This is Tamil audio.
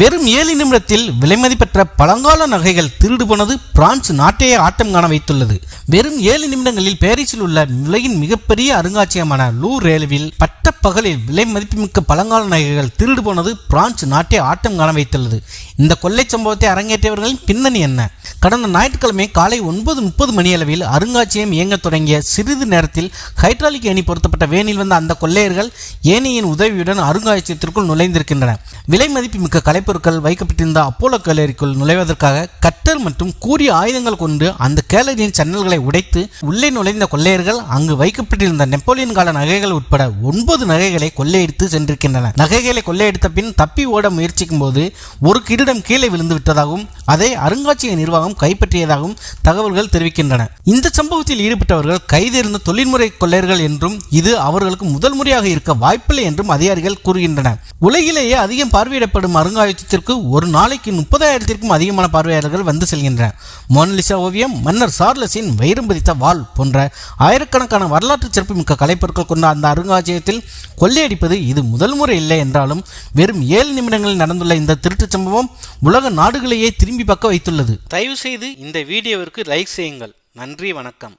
வெறும் 7 நிமிடத்தில் விலைமதிப்பற்ற பழங்கால நகைகள் திருடு போனது பிரான்ஸ் நாட்டையே ஆட்டம் காண வைத்துள்ளது. வெறும் 7 நிமிடங்களில் பாரிஸில் உள்ள உலகின் மிகப்பெரிய அருங்காட்சியகமான லூவ்ரேவில் பட்ட பகலில் விலை மதிப்புமிக்க பழங்கால நகைகள் திருடு போனது பிரான்ஸ் நாட்டை ஆட்டம் காண வைத்துள்ளது. இந்த கொள்ளை சம்பவத்தை அரங்கேற்றியவர்களின் பின்னணி என்ன? கடந்த ஞாயிற்றுக்கிழமை காலை 9:30 மணியளவில் அருங்காட்சியகம் இயங்க தொடங்கிய சிறிது நேரத்தில் ஹைட்ராலிக் ஏணி பொருத்தப்பட்ட வேனில் வந்த அந்த கொள்ளையர்கள் ஏணியின் உதவியுடன் அருங்காட்சியகத்திற்குள் நுழைந்திருக்கின்றனர். விலை மதிப்புமிக்க கலைப்பொருட்கள் வைக்கப்பட்டிருந்த அப்போலோ கேலரிக்குள் நுழைவதற்காக கட்டர் மற்றும் கூரிய ஆயுதங்கள் கொண்டு அந்த கேலரியின் சன்னல்களை உடைத்து உள்ளே நுழைந்த கொள்ளையர்கள் அங்கு வைக்கப்பட்டிருந்த நெப்போலியன் கால நகைகள் உட்பட 9 நகைகளை கொள்ளையடித்து சென்றிருக்கின்றனர். நகைகளை கொள்ளையடித்த பின் தப்பி ஓட முயற்சிக்கும் போது ஒரு கிரீடம் கீழே விழுந்து விட்டதாகவும் அதை அருங்காட்சியக நிர்வாகம் கைப்பற்றியதாகவும் தகவல்கள் தெரிவிக்கின்றன. இந்த சம்பவத்தில் ஈடுபட்டவர்கள் கைதேர்ந்த தொழில்முறை கொள்ளையர்கள் என்றும் இது அவர்களுக்கு முதல் முறையாக இருக்க வாய்ப்பில்லை என்றும் அதிகாரிகள் கூறுகின்றனர். உலகிலேயே அதிகம் பார்வையிடப்படும் அருங்காட்சியகத்திற்கு ஒரு நாளைக்கு 30,000க்கும் அதிகமான பார்வையாளர்கள் வந்து செல்கின்றனர். மோனலிசா ஓவியம், மன்னர் சார்லஸின் வைரம் பதித்த வாள் போன்ற ஆயிரக்கணக்கான வரலாற்று சிறப்புமிக்க கலைப்பொருட்கள் கொண்ட அந்த அருங்காட்சியகத்தில் கொள்ளையடிப்பது இது முதல் முறை இல்லை என்றாலும் வெறும் 7 நிமிடங்களில் நடந்துள்ள இந்த திருட்டு சம்பவம் உலக நாடுகளையே திரும்பி பார்க்க வைத்துள்ளது. தயவு செய்து இந்த வீடியோவிற்கு லைக் செய்யுங்கள். நன்றி, வணக்கம்.